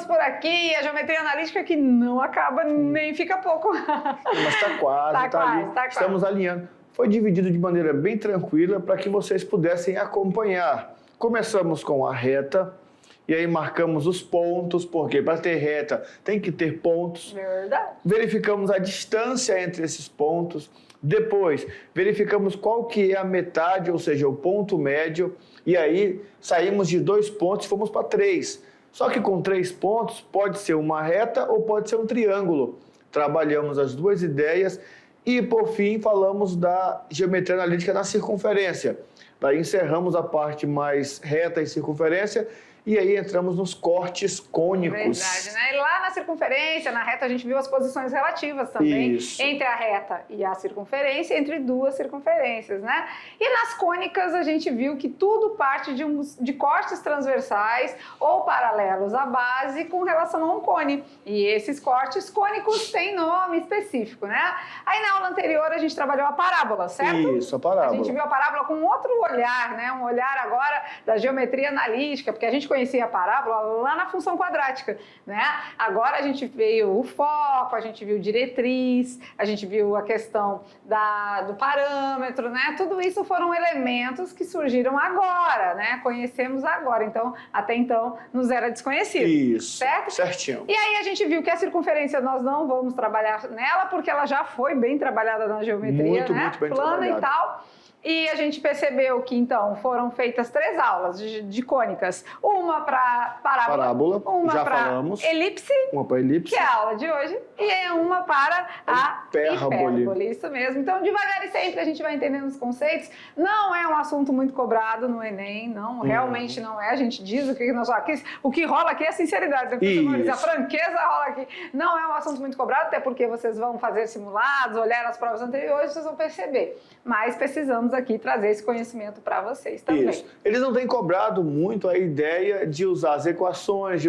por aqui, a geometria analítica que não acaba nem fica pouco. Mas está quase, tá estamos alinhando. Foi dividido de maneira bem tranquila para que vocês pudessem acompanhar. Começamos com a reta, e aí marcamos os pontos, porque para ter reta tem que ter pontos. Verdade. Verificamos a distância entre esses pontos. Depois, verificamos qual que é a metade, ou seja, o ponto médio. E aí, saímos de 2 pontos e fomos para 3. Só que com 3 pontos, pode ser uma reta ou pode ser um triângulo. Trabalhamos as duas ideias e, por fim, falamos da geometria analítica na circunferência. Daí encerramos a parte mais reta e circunferência. E aí entramos nos cortes cônicos. Verdade, né? E lá na circunferência, na reta, a gente viu as posições relativas também. Isso. Entre a reta e a circunferência, entre duas circunferências, né? E nas cônicas, a gente viu que tudo parte de cortes transversais ou paralelos à base com relação a um cone. E esses cortes cônicos têm nome específico, né? Aí na aula anterior, a gente trabalhou a parábola, certo? Isso, a parábola. A gente viu a parábola com outro olhar, né? Um olhar agora da geometria analítica, porque a gente conhecia a parábola lá na função quadrática, né? Agora a gente viu o foco, a gente viu diretriz, a gente viu a questão do parâmetro, né? Tudo isso foram elementos que surgiram agora, né? Conhecemos agora, então, até então, nos era desconhecido. Isso, certo? certinho. E aí a gente viu que a circunferência nós não vamos trabalhar nela, porque ela já foi bem trabalhada na geometria, né? Muito bem Plana trabalhada. E tal. E a gente percebeu que, então, foram feitas 3 aulas de cônicas. Uma para parábola, uma para elipse, uma para elipse, que é a aula de hoje, e uma para a hipérbole. Isso mesmo. Então, devagar e sempre a gente vai entendendo os conceitos. Não é um assunto muito cobrado no Enem, não, realmente não é. A gente diz o que nós aqui, o que rola aqui é sinceridade. A franqueza rola aqui. Não é um assunto muito cobrado, até porque vocês vão fazer simulados, olhar as provas anteriores, vocês vão perceber. Mas precisamos aqui trazer esse conhecimento para vocês também. Isso. Eles não têm cobrado muito a ideia de usar as equações,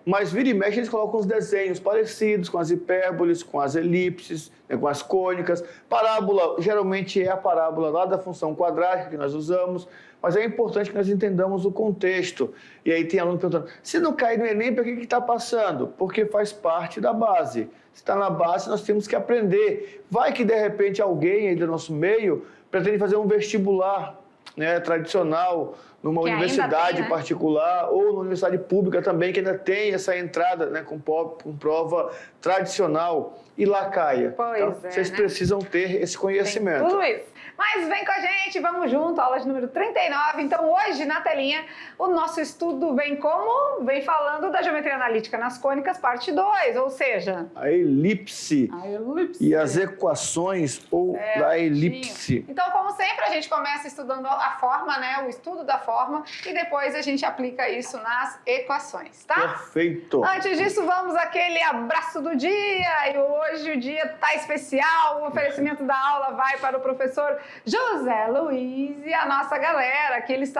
mas vira e mexe eles colocam os desenhos parecidos com as hipérboles, com as elipses, né, com as cônicas. Parábola, geralmente é a parábola lá da função quadrática que nós usamos, mas é importante que nós entendamos o contexto. E aí tem aluno perguntando, se não cair no Enem, para que está passando? Porque faz parte da base. Se está na base, nós temos que aprender. Vai que, de repente, alguém aí do nosso meio pretende fazer um vestibular, né, tradicional, numa universidade particular ou numa universidade pública também, que ainda tem essa entrada, né, com prova tradicional, e lá caia. Então, vocês precisam ter esse conhecimento. Tem tudo isso. Mas vem com a gente, vamos junto, aula de número 39. Então, hoje, na telinha, o nosso estudo vem como? Vem falando da geometria analítica nas cônicas, parte 2, ou seja... A elipse. E as equações da elipse. Então, como sempre, a gente começa estudando a forma, né? O estudo da forma, e depois a gente aplica isso nas equações, tá? Perfeito. Antes disso, vamos àquele abraço do dia. E hoje o dia tá especial. O oferecimento da aula vai para o professor José Luiz e a nossa galera, que eles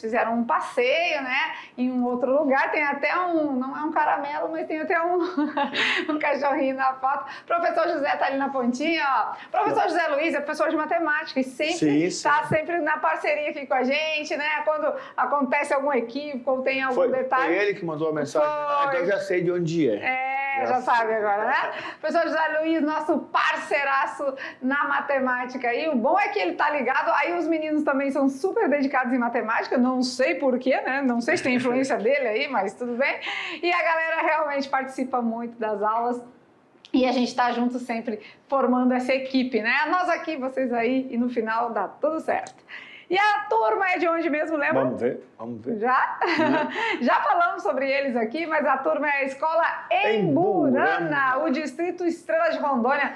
fizeram um passeio, né, em um outro lugar, tem até não é um caramelo, mas tem até um cachorrinho na foto. O professor José tá ali na pontinha, ó. O professor José Luiz é professor de matemática e sempre está sempre na parceria aqui com a gente, né, quando acontece algum equívoco ou tem algum detalhe. Foi ele que mandou a mensagem, então eu já sei de onde é. Já sabe agora, né? Professor José Luiz, nosso parceiraço na matemática. E o bom é que ele tá ligado, aí os meninos também são super dedicados em matemática, não sei porquê, né? Não sei se tem influência dele aí, mas tudo bem. E a galera realmente participa muito das aulas. E a gente está junto sempre formando essa equipe, né? Nós aqui, vocês aí, e no final dá tudo certo. E a turma é de onde mesmo, lembra? Vamos ver. Já? Já falamos sobre eles aqui, mas a turma é a Escola Emburana, o Distrito Estrela de Rondônia.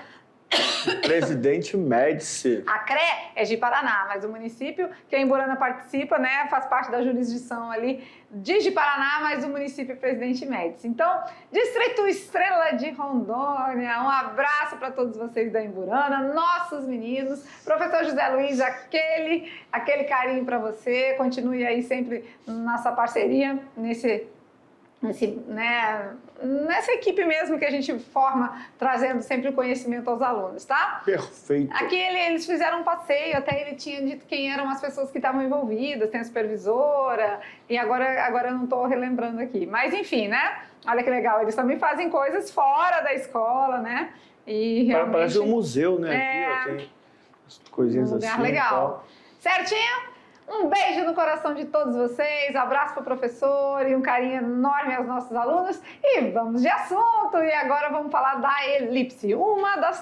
Presidente Médici. A CRE é de Paraná, mas o município que a Emburana participa, né, faz parte da jurisdição ali de Paraná, mas o município é Presidente Médici. Então, Distrito Estrela de Rondônia, um abraço para todos vocês da Emburana, nossos meninos. Professor José Luiz, aquele carinho para você, continue aí sempre nossa parceria nessa equipe mesmo que a gente forma, trazendo sempre o conhecimento aos alunos, tá? Perfeito. Aqui eles fizeram um passeio, até ele tinha dito quem eram as pessoas que estavam envolvidas, tem a supervisora, e agora eu não estou relembrando aqui. Mas enfim, né? Olha que legal, eles também fazem coisas fora da escola, né? E realmente... Parece um museu, né? Aqui, ó, tem coisinhas um lugar assim. legal. Certinho? Um beijo no coração de todos vocês, abraço para o professor e um carinho enorme aos nossos alunos. E vamos de assunto, e agora vamos falar da elipse, uma das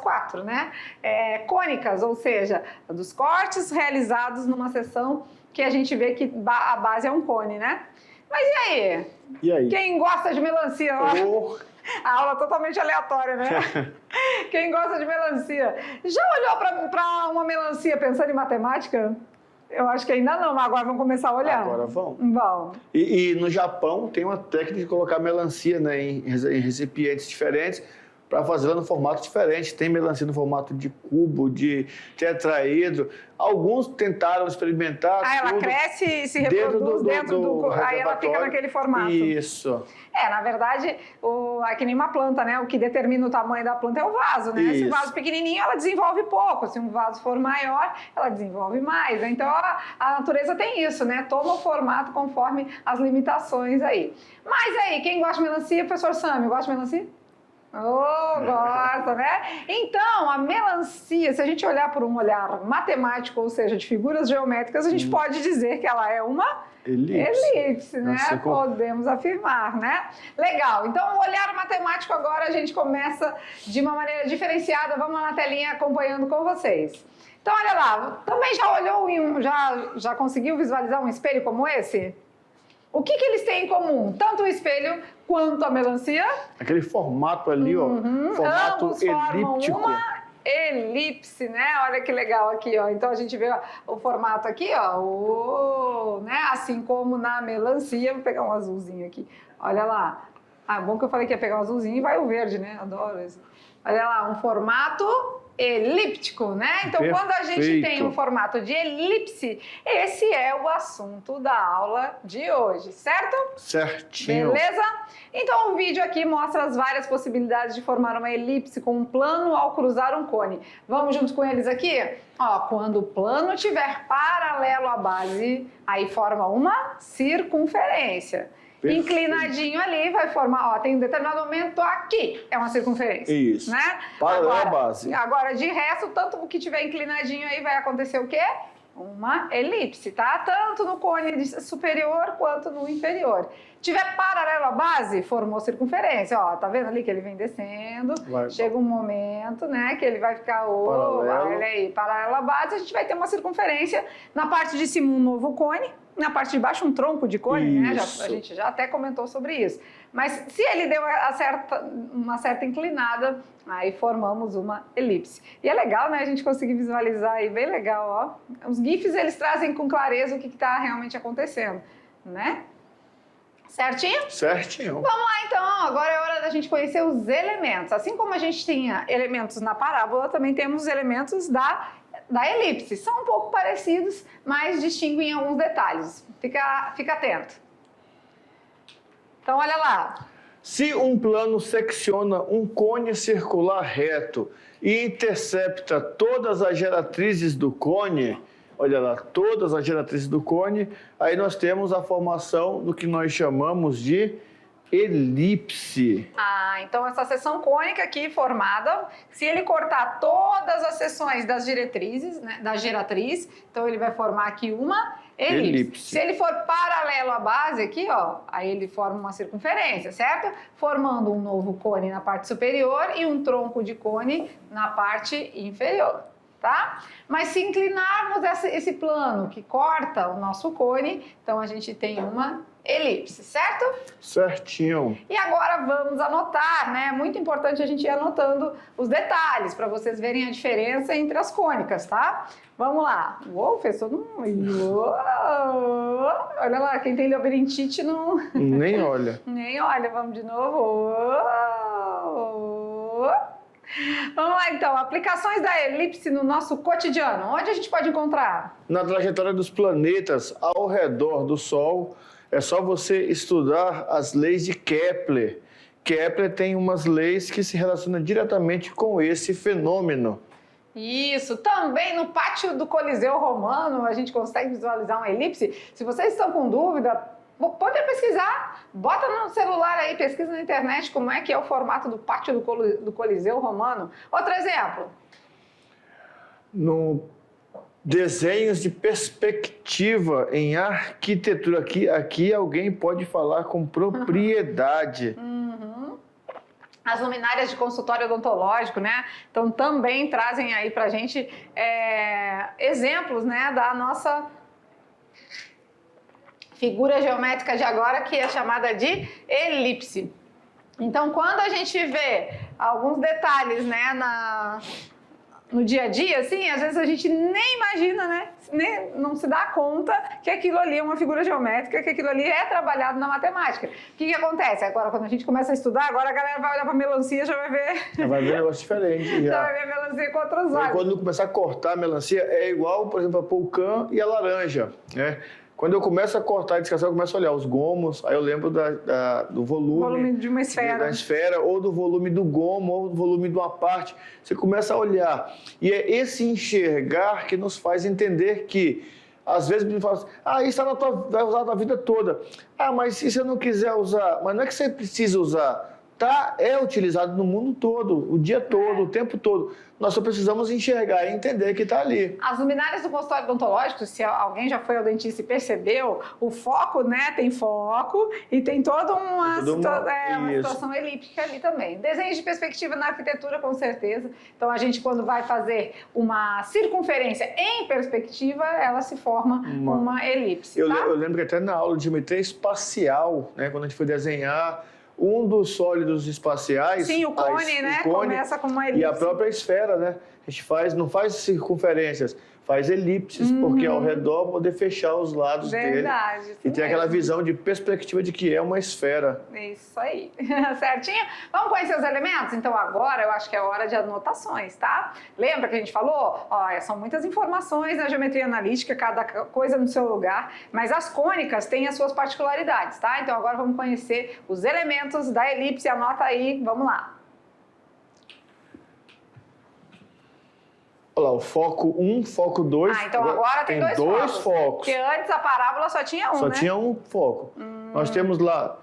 quatro, né? Cônicas, ou seja, dos cortes realizados numa sessão que a gente vê que a base é um cone, né? Mas e aí? E aí? Quem gosta de melancia? Oh. A aula totalmente aleatória, né? Quem gosta de melancia? Já olhou para uma melancia pensando em matemática? Eu acho que ainda não, mas agora vamos começar a olhar. Agora vamos. Vamos. E no Japão tem uma técnica de colocar melancia, né, em recipientes diferentes para fazer ela no formato diferente. Tem melancia no formato de cubo, de tetraedro. Alguns tentaram experimentar. Ela cresce e se reproduz dentro do aí ela fica naquele formato. Isso. Na verdade, é que nem uma planta, né? O que determina o tamanho da planta é o vaso, né? Isso. Se o vaso pequenininho, ela desenvolve pouco. Se um vaso for maior, ela desenvolve mais. Então, a natureza tem isso, né? Toma o formato conforme as limitações aí. Mas aí, quem gosta de melancia? Professor Sami, gosta de melancia? Gosta, né? Então, a melancia, se a gente olhar por um olhar matemático, ou seja, de figuras geométricas, a gente pode dizer que ela é uma elipse, né? Podemos afirmar, né? Legal. Então, o olhar matemático agora a gente começa de uma maneira diferenciada. Vamos lá na telinha acompanhando com vocês. Então, olha lá. Também já olhou já conseguiu visualizar um espelho como esse? O que eles têm em comum? Tanto o espelho quanto a melancia? Aquele formato ali, ó. Formato ambos elíptico. Formam uma elipse, né? Olha que legal aqui, ó. Então a gente vê o formato aqui, ó. Né? Assim como na melancia. Vou pegar um azulzinho aqui. Olha lá. Bom que eu falei que ia pegar um azulzinho e vai o verde, né? Adoro isso. Olha lá, um formato elíptico, né? Então, Perfeito. Quando a gente tem um formato de elipse, esse é o assunto da aula de hoje, certo? Certinho. Beleza? Então, o vídeo aqui mostra as várias possibilidades de formar uma elipse com um plano ao cruzar um cone. Vamos juntos com eles aqui? Ó, quando o plano estiver paralelo à base, aí forma uma circunferência. Perfeito. Inclinadinho ali vai formar, tem um determinado momento aqui, é uma circunferência. Isso. Né? Paralelo à base. Agora, de resto, tanto o que tiver inclinadinho aí vai acontecer o quê? Uma elipse, tá? Tanto no cone superior quanto no inferior. Tiver paralelo à base, formou circunferência. Ó, tá vendo ali que ele vem descendo? Chega um momento, né, que ele vai ficar, olha aí, paralelo à base, a gente vai ter uma circunferência. Na parte de cima, um novo cone. Na parte de baixo, um tronco de cone, né? A gente já até comentou sobre isso. Mas se ele deu uma certa inclinada, aí formamos uma elipse. E é legal, né? A gente conseguir visualizar aí, bem legal, ó. Os GIFs, eles trazem com clareza o que está realmente acontecendo, né? Certinho? Certinho. Vamos lá, então. Agora é hora da gente conhecer os elementos. Assim como a gente tinha elementos na parábola, também temos elementos da elipse. São um pouco parecidos, mas distinguem alguns detalhes. Fica atento. Então, olha lá. Se um plano secciona um cone circular reto e intercepta todas as geratrizes do cone, olha lá, todas as geratrizes do cone, aí nós temos a formação do que nós chamamos de elipse. Então essa seção cônica aqui formada, se ele cortar todas as seções das diretrizes, né, da geratriz, então ele vai formar aqui uma elipse. Se ele for paralelo à base aqui, ó, aí ele forma uma circunferência, certo? Formando um novo cone na parte superior e um tronco de cone na parte inferior, tá? Mas se inclinarmos esse plano que corta o nosso cone, então a gente tem uma elipse, certo? Certinho. E agora vamos anotar, né? Muito importante a gente ir anotando os detalhes para vocês verem a diferença entre as cônicas, tá? Vamos lá. Uou, fez todo mundo. Olha lá, quem tem labirintite não... Nem olha. Nem olha, vamos de novo. Vamos lá, então. Aplicações da elipse no nosso cotidiano. Onde a gente pode encontrar? Na trajetória dos planetas ao redor do Sol, É só você estudar as leis de Kepler. Kepler tem umas leis que se relacionam diretamente com esse fenômeno. Isso, também no pátio do Coliseu Romano a gente consegue visualizar uma elipse. Se vocês estão com dúvida, pode pesquisar, bota no celular aí, pesquisa na internet como é que é o formato do pátio do Coliseu Romano. Outro exemplo. No desenhos de perspectiva em arquitetura, aqui alguém pode falar com propriedade. As luminárias de consultório odontológico, né? Então também trazem aí pra gente exemplos, né, da nossa figura geométrica de agora, que é chamada de elipse. Então, quando a gente vê alguns detalhes, né, no dia a dia, assim, às vezes a gente nem imagina, né? Não se dá conta que aquilo ali é uma figura geométrica, que aquilo ali é trabalhado na matemática. O que acontece? Agora, quando a gente começa a estudar, agora a galera vai olhar para a melancia e já vai ver... Vai ver um negócio diferente. Já vai ver a melancia com outros olhos. Quando começar a cortar a melancia, é igual, por exemplo, a pulcã e a laranja, né? Quando eu começo a cortar e descascar, eu começo a olhar os gomos, aí eu lembro do volume de uma esfera. Da esfera, ou do volume do gomo, ou do volume de uma parte. Você começa a olhar. E é esse enxergar que nos faz entender que, às vezes, me fala assim, isso vai usar a tua vida toda. Mas se você não quiser usar, mas não é que você precisa usar. É utilizado no mundo todo, o dia todo, o tempo todo. Nós só precisamos enxergar e entender que está ali. As luminárias do consultório odontológico, se alguém já foi ao dentista e percebeu, o foco, né, tem foco e tem toda uma situação elíptica ali também. Desenhos de perspectiva na arquitetura, com certeza. Então, a gente, quando vai fazer uma circunferência em perspectiva, ela se forma uma elipse. Eu lembro que até na aula de geometria espacial, né, quando a gente foi desenhar um dos sólidos espaciais... Sim, o cone, né? Começa com uma elipse. E a própria esfera, né? A gente não faz circunferências, faz elipses, porque ao redor poder fechar os lados dele. E tem aquela visão de perspectiva de que é uma esfera. Isso aí. Certinho? Vamos conhecer os elementos? Então agora eu acho que é hora de anotações, tá? Lembra que a gente falou? São muitas informações na geometria analítica, cada coisa no seu lugar, mas as cônicas têm as suas particularidades, tá? Então agora vamos conhecer os elementos da elipse. Anota aí, vamos lá. Olha lá, o foco 1, foco 2. Então agora tem dois focos. Porque antes a parábola só tinha um, Só tinha um foco. Nós temos lá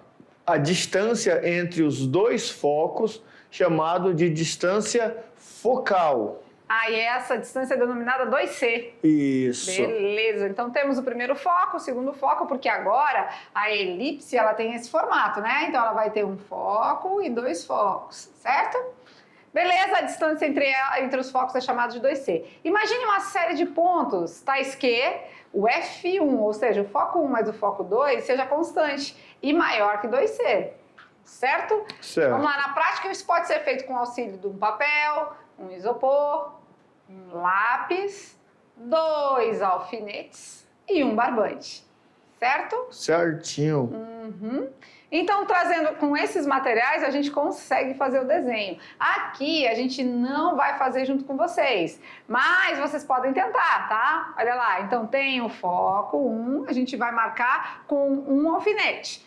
a distância entre os dois focos, chamado de distância focal. E essa distância é denominada 2C. Isso. Beleza. Então temos o primeiro foco, o segundo foco, porque agora a elipse ela tem esse formato, né? Então ela vai ter um foco e dois focos, certo? Beleza, a distância entre os focos é chamada de 2C. Imagine uma série de pontos, tais que o F1, ou seja, o foco 1 mais o foco 2, seja constante e maior que 2C, certo? Vamos lá, na prática isso pode ser feito com o auxílio de um papel, um isopor, um lápis, 2 alfinetes e um barbante, certo? Certinho. Então, trazendo com esses materiais, a gente consegue fazer o desenho. Aqui, a gente não vai fazer junto com vocês, mas vocês podem tentar, tá? Olha lá, então tem o foco 1, a gente vai marcar com um alfinete.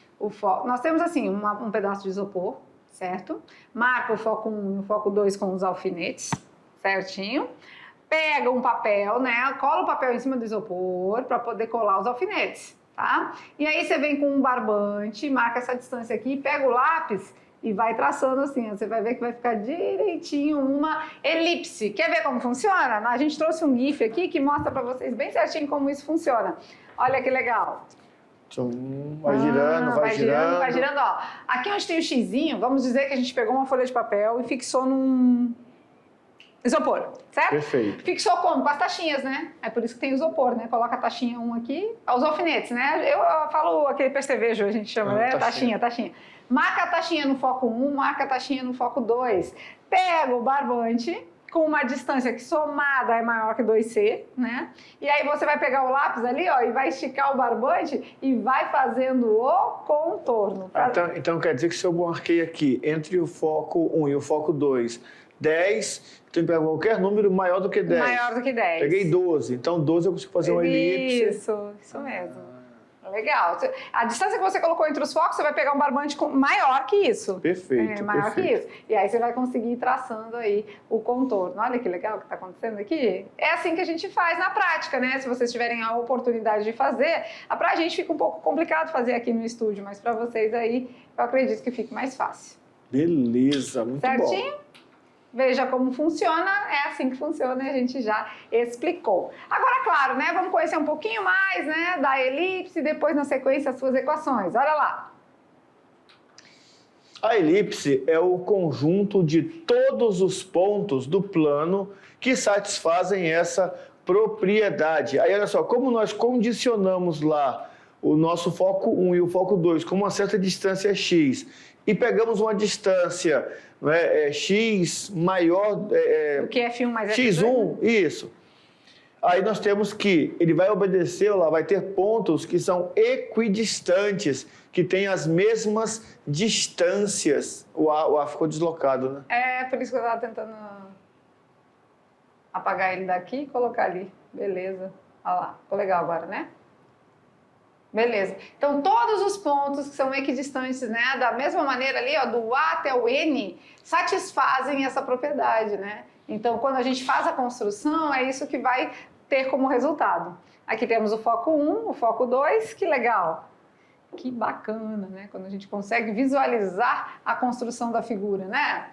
Nós temos, assim, um pedaço de isopor, certo? Marca o foco 1 e o foco 2 com os alfinetes, certinho. Pega um papel, né? Cola o papel em cima do isopor para poder colar os alfinetes. Tá? E aí você vem com um barbante, marca essa distância aqui, pega o lápis e vai traçando assim. Você vai ver que vai ficar direitinho uma elipse. Quer ver como funciona? A gente trouxe um GIF aqui que mostra para vocês bem certinho como isso funciona. Olha que legal. Vai girando. Vai girando, ó. Aqui onde tem o xizinho, vamos dizer que a gente pegou uma folha de papel e fixou num isopor, certo? Perfeito. Fixou como? Com as taxinhas, né? É por isso que tem isopor, né? Coloca a taxinha 1 aqui, os alfinetes, né? Eu falo aquele percevejo, a gente chama, né? Taxinha. Marca a taxinha no foco 1, marca a taxinha no foco 2. Pega o barbante com uma distância que somada é maior que 2C, né? E aí você vai pegar o lápis ali, ó, e vai esticar o barbante e vai fazendo o contorno. Então quer dizer que se eu marquei aqui entre o foco 1 e o foco 2, 10, então eu pego qualquer número maior do que 10. Maior do que 10. Peguei 12, então 12 eu consigo fazer uma elipse. Isso mesmo. Legal. A distância que você colocou entre os focos, você vai pegar um barbante maior que isso. Perfeito, maior perfeito. que isso. E aí você vai conseguir ir traçando aí o contorno. Olha que legal que está acontecendo aqui. É assim que a gente faz na prática, né? Se vocês tiverem a oportunidade de fazer, para a gente fica um pouco complicado fazer aqui no estúdio, mas para vocês aí, eu acredito que fique mais fácil. Beleza, muito Certinho? bom. Veja como funciona, é assim que funciona e a gente já explicou. Agora, claro, né, vamos conhecer um pouquinho mais, né, da elipse e depois, na sequência, as suas equações. Olha lá. A elipse é o conjunto de todos os pontos do plano que satisfazem essa propriedade. Aí, olha só, como nós condicionamos lá o nosso foco 1 e o foco 2 com uma certa distância x e pegamos uma distância x maior... O que é F1 mais X1, isso. Aí nós temos que ele vai obedecer, lá vai ter pontos que são equidistantes, que têm as mesmas distâncias. O A ficou deslocado, né? É, por isso que eu estava tentando apagar ele daqui e colocar ali. Beleza. Olha lá, ficou legal agora, né? Beleza. Então, todos os pontos que são equidistantes, né, da mesma maneira ali, ó, do A até o N, satisfazem essa propriedade, né? Então, quando a gente faz a construção, é isso que vai ter como resultado. Aqui temos o foco 1, o foco 2, que legal. Que bacana, né? Quando a gente consegue visualizar a construção da figura, né?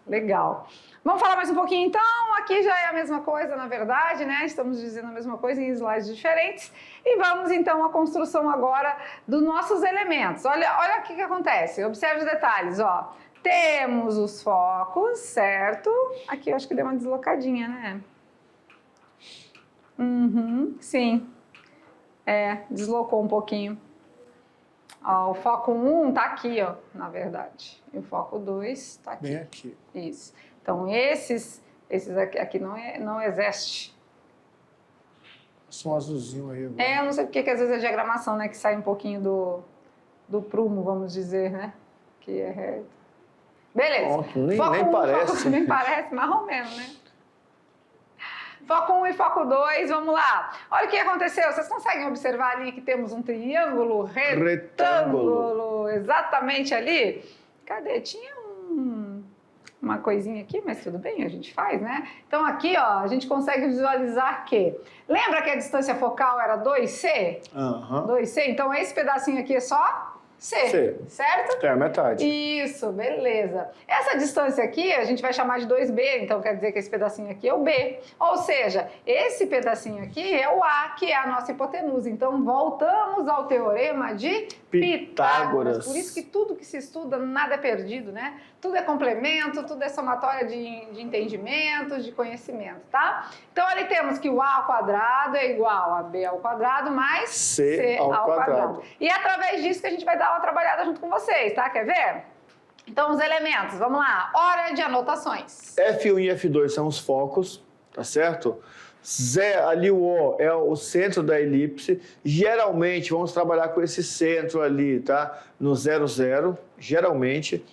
Legal. Vamos falar mais um pouquinho então? Aqui já é a mesma coisa, na verdade, né? Estamos dizendo a mesma coisa em slides diferentes. E vamos então à construção agora dos nossos elementos. Olha o que acontece. Observe os detalhes, ó. Temos os focos, certo? Aqui eu acho que deu uma deslocadinha, né? Sim. Deslocou um pouquinho. Ó, o foco 1 tá aqui, ó, na verdade. E o foco 2 tá aqui. Bem aqui. Isso. Então, esses aqui não existe. São azulzinho aí agora. Eu não sei porque que às vezes é diagramação, né? Que sai um pouquinho do prumo, vamos dizer, né? Que é reto. Beleza. Pronto, nem Foco 1, parece. nem parece, mais ou menos, né? Foco 1 e foco 2, vamos lá. Olha o que aconteceu. Vocês conseguem observar ali que temos um triângulo retângulo exatamente ali? Cadê? Tinha uma coisinha aqui, mas tudo bem, a gente faz, né? Então aqui, ó, a gente consegue visualizar que... Lembra que a distância focal era 2C? 2C, então esse pedacinho aqui é só C, certo? É a metade. Isso, beleza. Essa distância aqui a gente vai chamar de 2B, então quer dizer que esse pedacinho aqui é o B. Ou seja, esse pedacinho aqui é o A, que é a nossa hipotenusa. Então voltamos ao teorema de Pitágoras. Por isso que tudo que se estuda, nada é perdido, né? Tudo é complemento, tudo é somatória de entendimentos, de conhecimento, tá? Então ali temos que o A ao quadrado é igual a B ao quadrado mais C ao quadrado. E é através disso que a gente vai dar uma trabalhada junto com vocês, tá? Quer ver? Então, os elementos, vamos lá. Hora de anotações. F1 e F2 são os focos, tá certo? Ali o O é o centro da elipse. Geralmente, vamos trabalhar com esse centro ali, tá? No 0, 0, geralmente.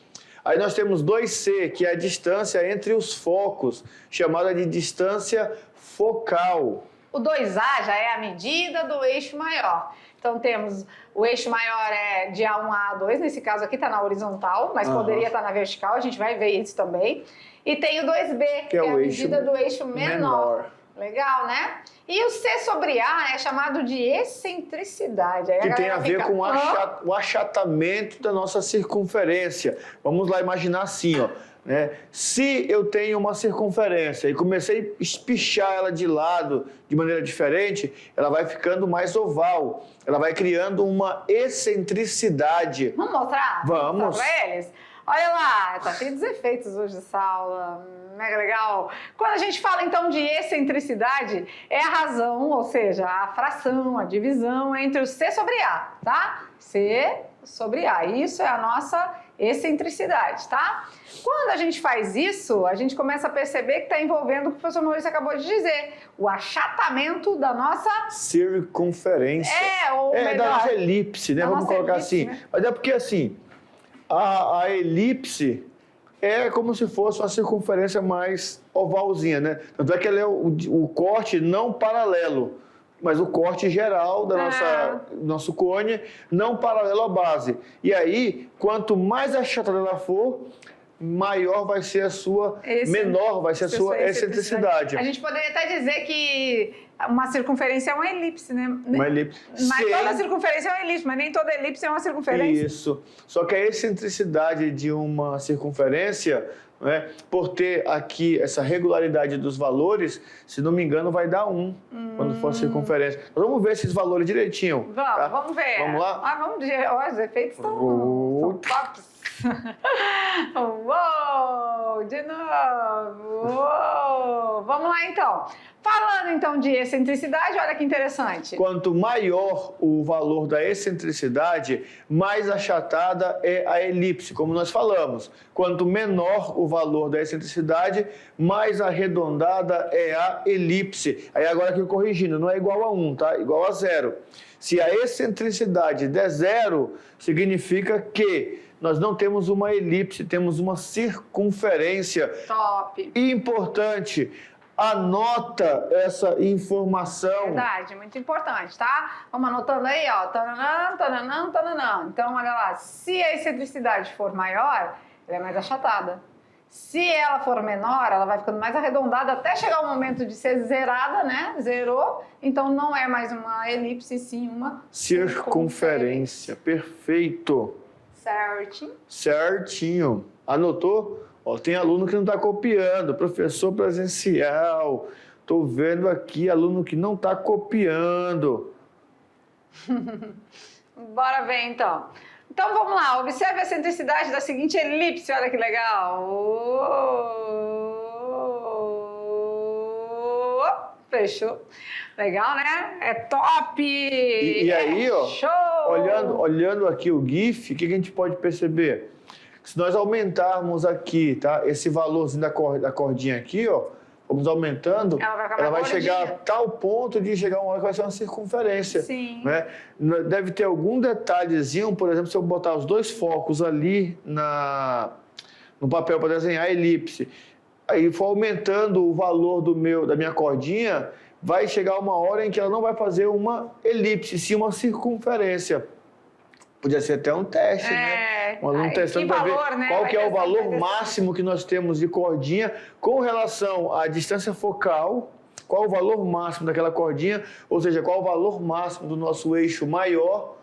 Aí nós temos 2C, que é a distância entre os focos, chamada de distância focal. O 2A já é a medida do eixo maior. Então, temos o eixo maior é de A1 a A2, nesse caso aqui está na horizontal, mas poderia estar na vertical, a gente vai ver isso também. E tem o 2B, que é a medida do eixo menor. Legal, né? E o C sobre A é chamado de excentricidade. Aí que tem a ver com o achatamento da nossa circunferência. Vamos lá imaginar assim, ó. Né? Se eu tenho uma circunferência e comecei a espichar ela de lado de maneira diferente, ela vai ficando mais oval. Ela vai criando uma excentricidade. Vamos mostrar? Vamos. Mostrar pra eles? Olha lá, tá cheio dos efeitos hoje essa aula, mega legal. Quando a gente fala então de excentricidade, é a razão, ou seja, a fração, a divisão entre o C sobre A, tá? C sobre A, isso é a nossa excentricidade, tá? Quando a gente faz isso, a gente começa a perceber que está envolvendo o que o professor Maurício acabou de dizer, o achatamento da nossa circunferência. Ou melhor, da nossa elipse, né? Vamos colocar elipse, assim. Né? Mas é porque assim, a elipse é como se fosse uma circunferência mais ovalzinha, né? Tanto é que ela é o corte não paralelo. mas o corte geral da nosso cone, não paralelo à base. E aí, quanto mais achatada ela for, maior vai ser a sua, menor vai ser a sua excentricidade. A gente poderia até dizer que uma circunferência é uma elipse, né? Uma elipse. Mas toda circunferência é uma elipse, mas nem toda elipse é uma circunferência. Isso. Só que a excentricidade de uma circunferência, né, por ter aqui essa regularidade dos valores, se não me engano, vai dar 1 quando for a circunferência. Mas vamos ver esses valores direitinho. Vamos ver. Vamos lá? Vamos ver. Os efeitos são tops. Uou! De novo! Uou! Vamos lá, então. Falando, então, de excentricidade, olha que interessante. Quanto maior o valor da excentricidade, mais achatada é a elipse, como nós falamos. Quanto menor o valor da excentricidade, mais arredondada é a elipse. Aí agora aqui corrigindo, não é igual a 1, tá? Igual a 0. Se a excentricidade der 0, significa que nós não temos uma elipse, temos uma circunferência. Top! Importante. Anota essa informação. Verdade, muito importante, tá? Vamos anotando aí, ó. Tananã, tananã, tananã. Então, olha lá, se a excentricidade for maior, ela é mais achatada. Se ela for menor, ela vai ficando mais arredondada até chegar o momento de ser zerada, né? Zerou. Então, não é mais uma elipse, sim uma circunferência. Perfeito. Certinho. Certinho. Anotou? Ó, tem aluno que não está copiando, professor presencial. Estou vendo aqui aluno que não está copiando. Bora ver, então. Então, vamos lá. Observe a excentricidade da seguinte elipse. Olha que legal. Fechou. Legal, né? É top! E aí, ó, show! olhando aqui o GIF, o que a gente pode perceber? Se nós aumentarmos aqui, tá? Esse valorzinho da cordinha aqui, ó, vamos aumentando, ela vai chegar a tal ponto de chegar uma hora que vai ser uma circunferência. Sim. Né? Deve ter algum detalhezinho, por exemplo, se eu botar os dois focos ali no papel para desenhar a elipse, aí for aumentando o valor da minha cordinha, vai chegar uma hora em que ela não vai fazer uma elipse, sim uma circunferência. Podia ser até um teste, né? Um aluno testando para ver, né? Qual que é o valor máximo que nós temos de cordinha com relação à distância focal, qual o valor máximo daquela cordinha, ou seja, qual o valor máximo do nosso eixo maior,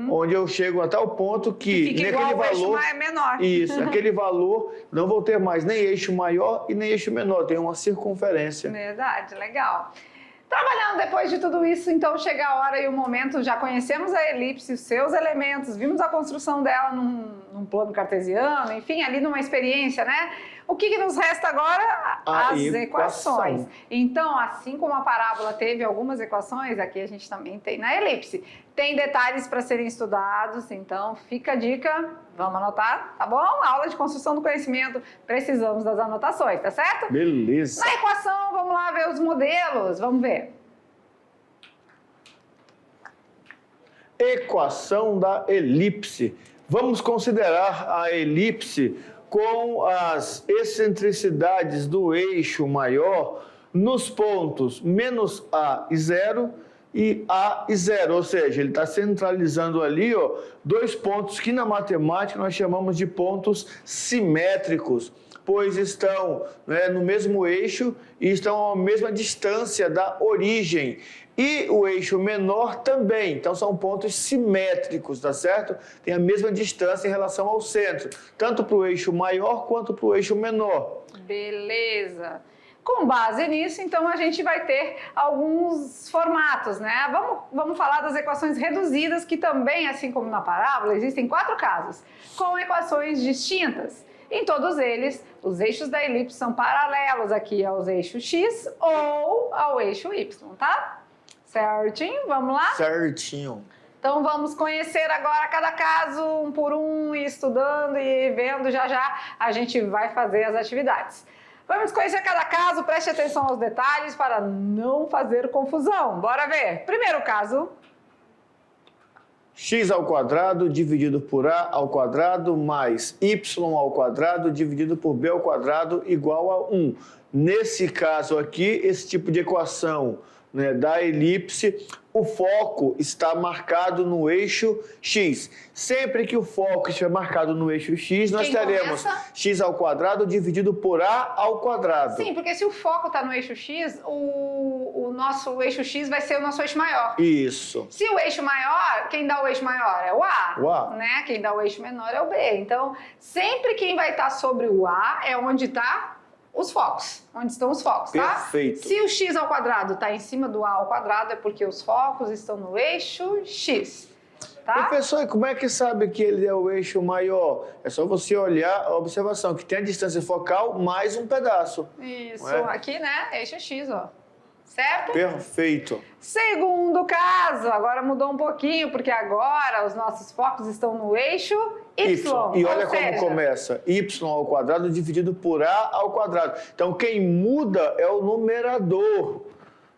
onde eu chego até o ponto que naquele valor é menor. Isso, aquele valor não vou ter mais nem eixo maior e nem eixo menor, tem uma circunferência. Verdade, legal. Trabalhando depois de tudo isso, então chega a hora e o momento, já conhecemos a elipse, os seus elementos, vimos a construção dela num plano cartesiano, enfim, ali numa experiência, né? O que nos resta agora? As equações. Então, assim como a parábola teve algumas equações, aqui a gente também tem na elipse. Tem detalhes para serem estudados, então fica a dica, vamos anotar, tá bom? Aula de construção do conhecimento, precisamos das anotações, tá certo? Beleza. Na equação, vamos lá ver os modelos, vamos ver. Equação da elipse. Vamos considerar a elipse com as excentricidades do eixo maior nos pontos menos A e 0 e A e 0, ou seja, ele está centralizando ali, ó, dois pontos que na matemática nós chamamos de pontos simétricos, pois estão, né, no mesmo eixo e estão à mesma distância da origem. E o eixo menor também, então são pontos simétricos, tá certo? Tem a mesma distância em relação ao centro, tanto para o eixo maior quanto para o eixo menor. Beleza. Com base nisso, então, a gente vai ter alguns formatos, né? Vamos falar das equações reduzidas, que também, assim como na parábola, existem 4 casos, com equações distintas. Em todos eles, os eixos da elipse são paralelos aqui aos eixos x ou ao eixo y, tá? Certinho? Vamos lá? Certinho. Então, vamos conhecer agora cada caso, um por um, e estudando e vendo já a gente vai fazer as atividades. Vamos conhecer cada caso, preste atenção aos detalhes para não fazer confusão. Bora ver. Primeiro caso. X ao quadrado dividido por A ao quadrado mais Y ao quadrado dividido por B ao quadrado igual a 1. Nesse caso aqui, esse tipo de equação né, da elipse, o foco está marcado no eixo X. Sempre que o foco estiver marcado no eixo X, nós teremos x ao quadrado dividido por a ao quadrado. Sim, porque se o foco está no eixo X, o nosso eixo X vai ser o nosso eixo maior. Isso. Se o eixo maior, quem dá o eixo maior é o A. O A. Né? Quem dá o eixo menor é o B. Então, sempre quem vai estar sobre o A é onde está os focos, onde estão os focos, tá? Perfeito. Se o x ao quadrado está em cima do a ao quadrado, é porque os focos estão no eixo x, tá? Professor, e como é que sabe que ele é o eixo maior? É só você olhar a observação, que tem a distância focal mais um pedaço. Isso, É? aqui, né, eixo x, ó. Certo? Perfeito. Segundo caso, agora mudou um pouquinho, porque agora os nossos focos estão no eixo y. E olha como começa. Y ao quadrado dividido por a ao quadrado. Então, quem muda é o numerador.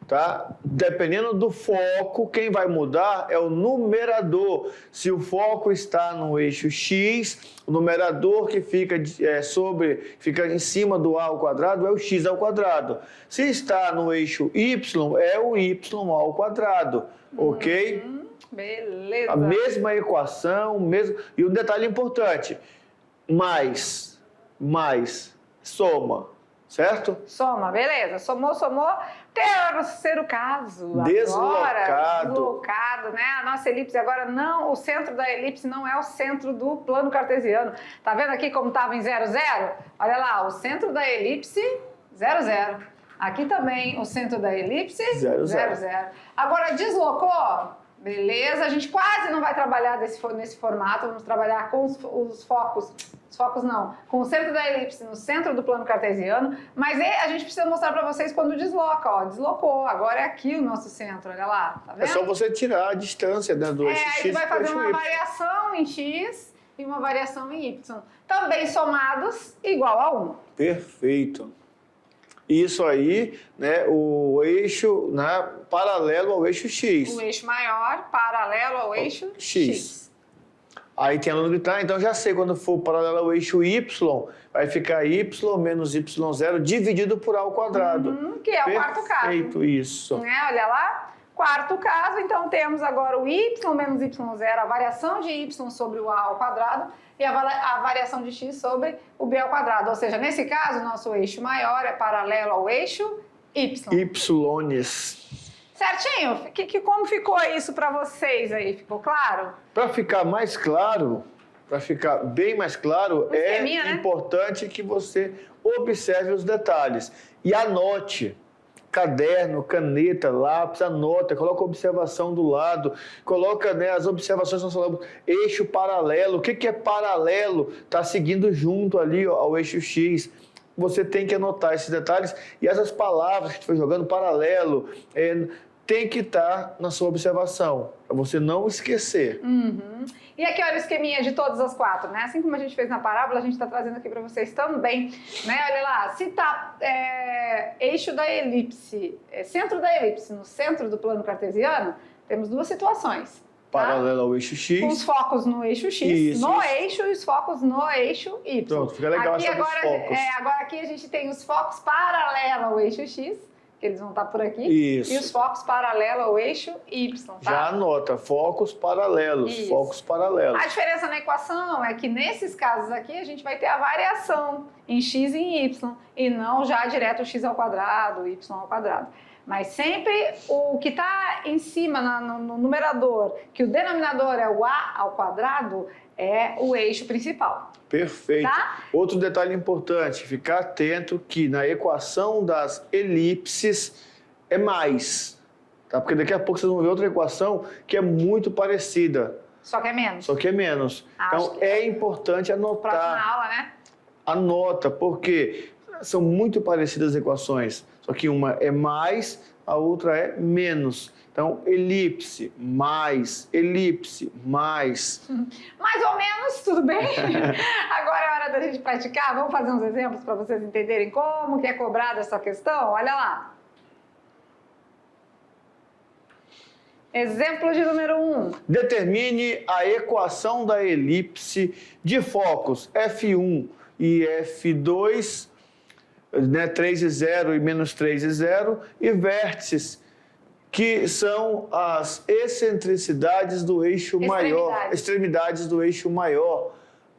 Tá? Dependendo do foco, quem vai mudar é o numerador. Se o foco está no eixo X, o numerador que fica fica em cima do a ao quadrado é o x ao quadrado. Se está no eixo Y, é o y ao quadrado, ok? Beleza. A mesma equação, mesmo. E um detalhe importante: mais, soma. Certo? Soma, beleza. Somou. Terceiro caso. Deslocado. Agora, deslocado, né? A nossa elipse agora não... O centro da elipse não é o centro do plano cartesiano. Tá vendo aqui como estava em 0, 0? Olha lá, o centro da elipse, 0, 0. Aqui também o centro da elipse, 0, 0. Agora, deslocou... Beleza, a gente quase não vai trabalhar nesse formato, vamos trabalhar com os focos não, com o centro da elipse no centro do plano cartesiano, mas a gente precisa mostrar para vocês quando desloca, ó, deslocou, agora é aqui o nosso centro, olha lá, tá vendo? É só você tirar a distância, né, do eixo X aí você vai fazer uma Y. variação em X e uma variação em Y, também somados igual a 1. Perfeito. Isso aí, né, o eixo, né, paralelo ao eixo X. O eixo maior paralelo ao eixo X. Aí tem aluno gritar, então já sei, quando for paralelo ao eixo Y, vai ficar Y menos Y0 dividido por A ao quadrado. Que é o quarto caso. Perfeito, isso. Né? Olha lá, quarto caso, então temos agora o Y menos Y0, a variação de Y sobre o A ao quadrado, e a variação de X sobre o B ao quadrado. Ou seja, nesse caso, nosso eixo maior é paralelo ao eixo Y. Y's. Certinho? Como ficou isso para vocês aí? Ficou claro? Para ficar mais claro, para ficar bem mais claro, né? Importante que você observe os detalhes e anote. Caderno, caneta, lápis, anota, coloca a observação do lado, coloca, né, as observações nós falamos, eixo paralelo. O que é paralelo? Está seguindo junto ali, ó, ao eixo X. Você tem que anotar esses detalhes e essas palavras que a gente foi jogando, paralelo, tem que estar na sua observação, para você não esquecer. E aqui, olha o esqueminha de todas as quatro, né? Assim como a gente fez na parábola, a gente está trazendo aqui para vocês também, né? Olha lá, se tá eixo da elipse, centro da elipse no centro do plano cartesiano, temos duas situações. Paralelo ao eixo X. Com os focos no eixo X, eixo e os focos no eixo Y. Pronto, fica legal aqui, essa dos focos. Agora aqui a gente tem os focos paralelos ao eixo X, que eles vão estar por aqui, Isso. e os focos paralelos ao eixo Y, tá? Já anota, focos paralelos, Isso. focos paralelos. A diferença na equação é que nesses casos aqui a gente vai ter a variação em x e em y, e não já direto x ao quadrado, y ao quadrado. Mas sempre o que está em cima no numerador, que o denominador é o a ao quadrado, é o eixo principal. Perfeito. Tá? Outro detalhe importante, ficar atento que na equação das elipses é mais, tá? Porque daqui a pouco vocês vão ver outra equação que é muito parecida. Só que é menos. Só que é menos. Então é importante anotar. Próxima aula, né? Anota, porque são muito parecidas as equações, só que uma é mais, a outra é menos. Então, elipse, mais. Mais ou menos, tudo bem? Agora é hora da gente praticar. Vamos fazer uns exemplos para vocês entenderem como que é cobrada essa questão? Olha lá. Exemplo de número 1. Determine a equação da elipse de focos F1 e F2, né, 3 e 0 e menos 3 e 0, e vértices que são as excentricidades do eixo maior, extremidades do eixo maior,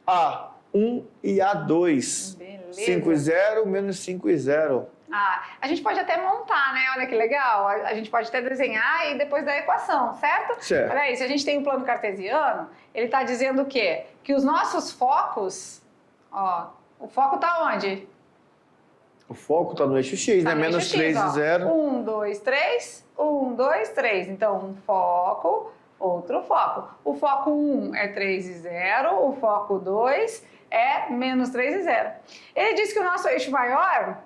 A1 e A2. Beleza. 5 e 0 menos 5 e 0. A gente pode até montar, né? Olha que legal. A gente pode até desenhar e depois dar a equação, certo? Certo. Olha aí, se a gente tem um plano cartesiano, ele está dizendo o quê? Que os nossos focos, ó, o foco está onde? O foco está no eixo X, Tá né? no Menos eixo 3 X, e 0. 1, 2, 3, 1, 2, 3. Então, um foco, outro foco. O foco 1 é 3 e 0, o foco 2 é menos 3 e 0. Ele diz que o nosso eixo maior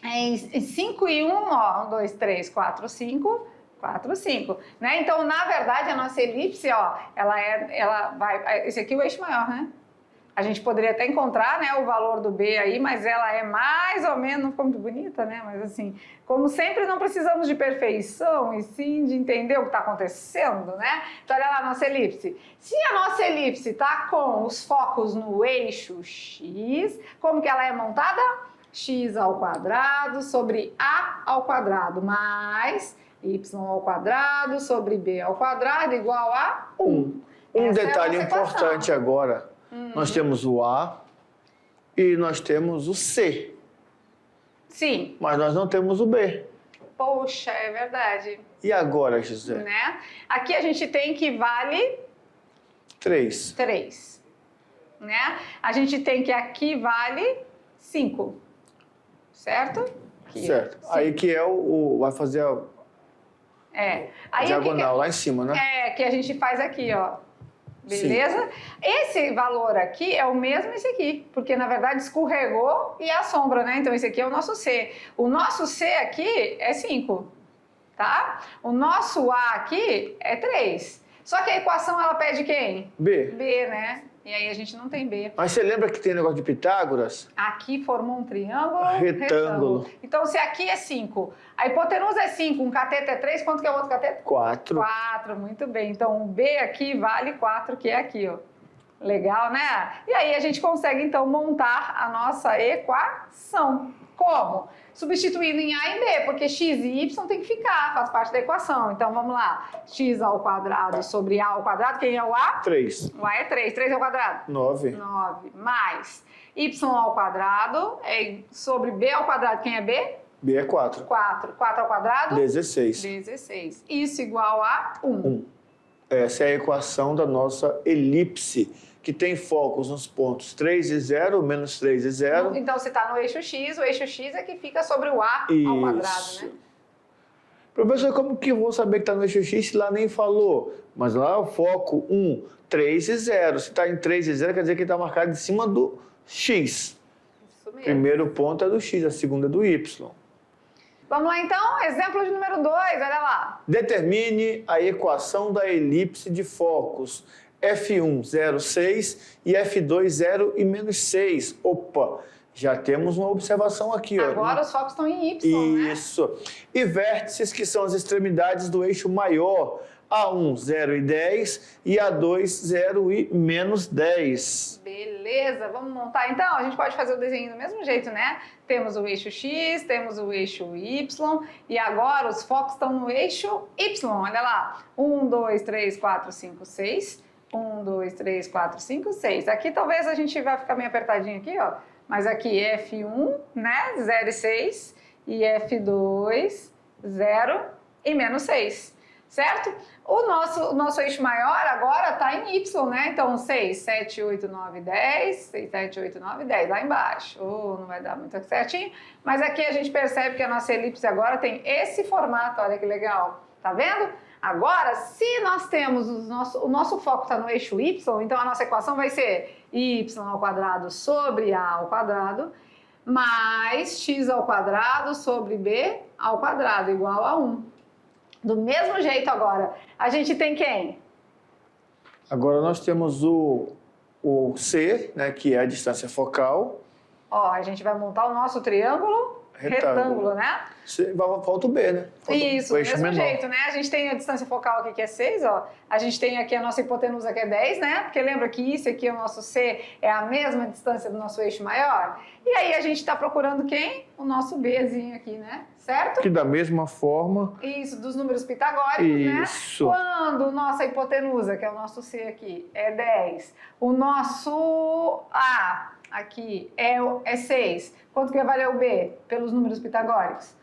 é em 5 e 1, ó, 1, 2, 3, 4, 5, 4, 5, né? Então, na verdade, a nossa elipse, ó, ela vai, esse aqui é o eixo maior, né? A gente poderia até encontrar, né, o valor do B aí, mas ela é mais ou menos, não ficou muito bonita, né? Mas assim, como sempre, não precisamos de perfeição e sim de entender o que está acontecendo, né? Então, olha lá a nossa elipse. Se a nossa elipse está com os focos no eixo X, como que ela é montada? X ao quadrado sobre A ao quadrado mais Y ao quadrado sobre B ao quadrado igual a 1. Um Essa é a detalhe nossa equação. importante agora. Nós temos o A e nós temos o C, Sim. mas nós não temos o B. Poxa, é verdade. E agora, José? Né? Aqui a gente tem que vale 3. 3. Né? A gente tem que aqui vale 5. Certo? Aqui, Certo. ó, Aí que é vai fazer a Aí diagonal lá em cima, né? que a gente faz aqui, ó. Beleza? Sim. Esse valor aqui é o mesmo esse aqui, porque na verdade escorregou e é a sombra, né? Então esse aqui é o nosso C. O nosso C aqui é 5, tá? O nosso A aqui é 3. Só que a equação ela pede quem? B. B, né? E aí a gente não tem B. Mas você lembra que tem negócio de Pitágoras? Aqui formou um triângulo, retângulo. Então, se aqui é 5, a hipotenusa é 5, um cateto é 3, quanto que é o outro cateto? 4. 4, muito bem. Então, o B aqui vale 4, que é aqui, ó. Legal, né? E aí a gente consegue, então, montar a nossa equação. Como? Substituindo em A e B, porque x e y tem que ficar, faz parte da equação. Então, vamos lá. X ao quadrado sobre A ao quadrado, quem é o A? 3. O A é 3, 3 ao quadrado? 9. 9, mais y ao quadrado sobre B ao quadrado, quem é B? B é 4. 4, 4 ao quadrado? 16. 16. Isso igual a 1. Essa é a equação da nossa elipse, que tem focos nos pontos 3 e 0, menos 3 e 0. Então, se está no eixo X, o eixo X é que fica sobre o A ao quadrado, né? Professor, como que eu vou saber que está no eixo X se lá nem falou? Mas lá o foco 1, 3 e 0. Se está em 3 e 0, quer dizer que está marcado em cima do X. Isso mesmo. Primeiro ponto é do X, a segunda é do Y. Vamos lá, então? Exemplo de número 2, olha lá. Determine a equação da elipse de focos. F1, 0, 6 e F2, 0 e menos 6. Opa, já temos uma observação aqui. Agora ó. os focos estão em Y, né? Isso. E vértices que são as extremidades do eixo maior. A1, 0 e 10 e A2, 0 e menos 10. Beleza, vamos montar. Então, a gente pode fazer o desenho do mesmo jeito, né? Temos o eixo X, temos o eixo Y e agora os focos estão no eixo Y. Olha lá. 1, 2, 3, 4, 5, 6. 1, 2, 3, 4, 5, 6. Aqui talvez a gente vai ficar meio apertadinho aqui, ó. Mas aqui F1, né? 0 e 6. E F2, 0 e menos 6. Certo? O nosso eixo maior agora está em Y, né? Então, 6, 7, 8, 9, 10. 6, 7, 8, 9, 10. Lá embaixo. Não vai dar muito certinho. Mas aqui a gente percebe que a nossa elipse agora tem esse formato. Olha que legal. Tá vendo? Agora, se nós temos o nosso foco está no eixo Y, então a nossa equação vai ser y ao quadrado sobre a ao quadrado mais x ao quadrado sobre b ao quadrado igual a 1. Do mesmo jeito agora, a gente tem quem? Agora nós temos o C, né, que é a distância focal. Ó, a gente vai montar o nosso triângulo retângulo, né? Falta o B, né? Falta Isso, do mesmo jeito, né? A gente tem a distância focal aqui que é 6, ó. A gente tem aqui a nossa hipotenusa que é 10, né? Porque lembra que isso aqui, o nosso C, é a mesma distância do nosso eixo maior? E aí a gente está procurando quem? O nosso Bzinho aqui, né? Certo? Que da mesma forma... Isso, dos números pitagóricos, isso, né? Quando nossa hipotenusa, que é o nosso C aqui, é 10, o nosso A aqui é 6, quanto que vai valer o B pelos números pitagóricos?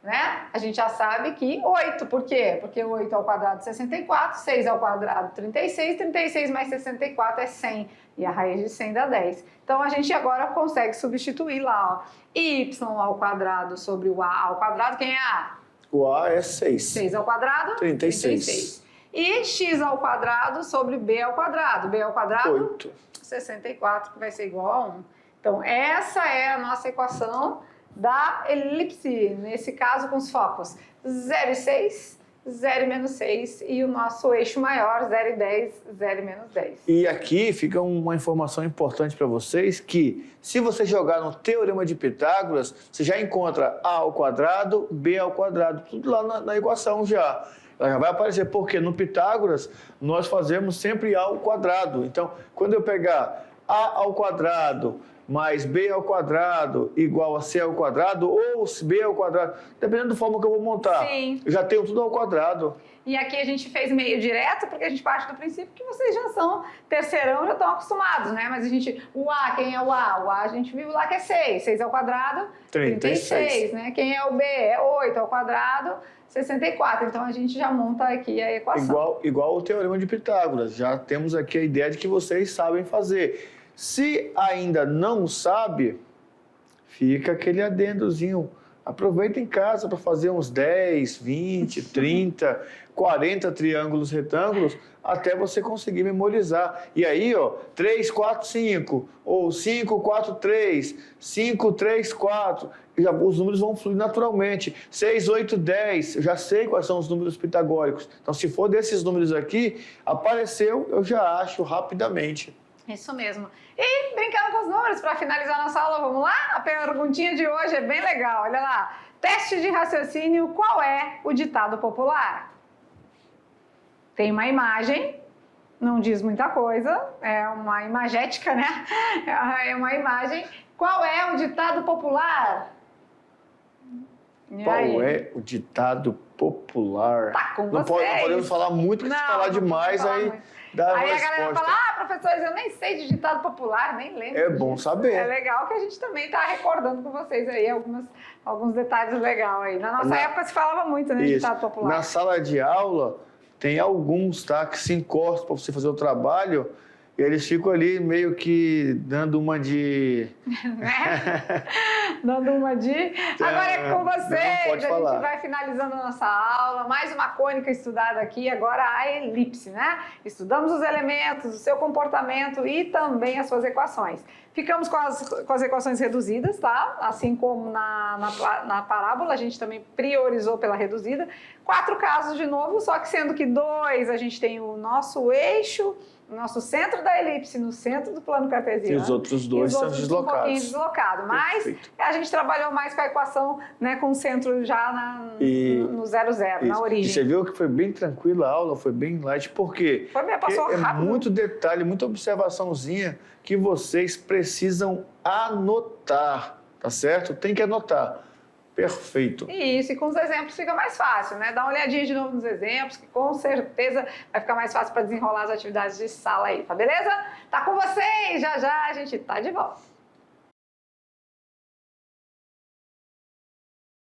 Né? A gente já sabe que 8, por quê? Porque 8 ao quadrado é 64, 6 ao quadrado 36, 36 mais 64 é 100, e a raiz de 100 dá 10. Então, a gente agora consegue substituir lá, ó, y ao quadrado sobre o a ao quadrado, quem é a? O a é 6. 6 ao quadrado? 36. E x ao quadrado sobre b ao quadrado. B ao quadrado? 8. 64, que vai ser igual a 1. Então, essa é a nossa equação da elipse, nesse caso com os focos 0 e 6, 0 e menos 6 e o nosso eixo maior 0 e 10, 0 e menos 10. E aqui fica uma informação importante para vocês que se você jogar no Teorema de Pitágoras, você já encontra a ao quadrado, b ao quadrado, tudo lá na equação já. Ela já vai aparecer, porque no Pitágoras nós fazemos sempre a ao quadrado. Então, quando eu pegar a ao quadrado mais b ao quadrado igual a c ao quadrado, ou b ao quadrado, dependendo da forma que eu vou montar. Sim. Eu já tenho tudo ao quadrado. E aqui a gente fez meio direto, porque a gente parte do princípio que vocês já são terceirão, já estão acostumados, né? Mas a gente, o A, quem é o A? O A a gente viu lá que é 6, 6 ao quadrado, 36, né? Quem é o B? É 8 ao quadrado, 64. Então a gente já monta aqui a equação. Igual o Teorema de Pitágoras, já temos aqui a ideia de que vocês sabem fazer. Se ainda não sabe, fica aquele adendozinho. Aproveita em casa para fazer uns 10, 20, 30, 40 triângulos retângulos até você conseguir memorizar. E aí, ó, 3, 4, 5, ou 5, 4, 3, 5, 3, 4, já, os números vão fluir naturalmente. 6, 8, 10, eu já sei quais são os números pitagóricos. Então, se for desses números aqui, apareceu, eu já acho rapidamente. Isso mesmo. E brincando com os números, para finalizar nossa aula, vamos lá? A perguntinha de hoje é bem legal, olha lá. Teste de raciocínio, qual é o ditado popular? Tem uma imagem, não diz muita coisa, é uma imagética, né? É uma imagem. Qual é o ditado popular? Qual é o ditado popular? Tá com não podemos falar muito, porque se falar demais, aí dá uma resposta. A galera fala, professores, eu nem sei de ditado popular, nem lembro. É bom saber. É legal que a gente também está recordando com vocês aí alguns detalhes legais aí. Na nossa época se falava muito, né, de ditado popular. Na sala de aula, tem alguns, tá, que se encostam para você fazer o trabalho, e eles ficam ali meio que dando uma de... Né? Dando uma de... Agora é com vocês, a gente vai finalizando a nossa aula. Mais uma cônica estudada aqui, agora a elipse, né? Estudamos os elementos, o seu comportamento e também as suas equações. Ficamos com as equações reduzidas, tá? Assim como na parábola, a gente também priorizou pela reduzida. 4 casos de novo, só que sendo que 2 a gente tem o nosso eixo, o nosso centro da elipse no centro do plano cartesiano. E os outros 2 são deslocados. Um pouquinho deslocado, mas Perfeito. A gente trabalhou mais com a equação, né, com o centro já no 0, 0, na origem. E você viu que foi bem tranquila a aula, foi bem light, por quê? Passou rápido. É muito detalhe, muita observaçãozinha que vocês precisam anotar, tá certo? Tem que anotar. Perfeito. Isso, e com os exemplos fica mais fácil, né? Dá uma olhadinha de novo nos exemplos, que com certeza vai ficar mais fácil para desenrolar as atividades de sala aí, tá beleza? Tá com vocês, já já a gente tá de volta.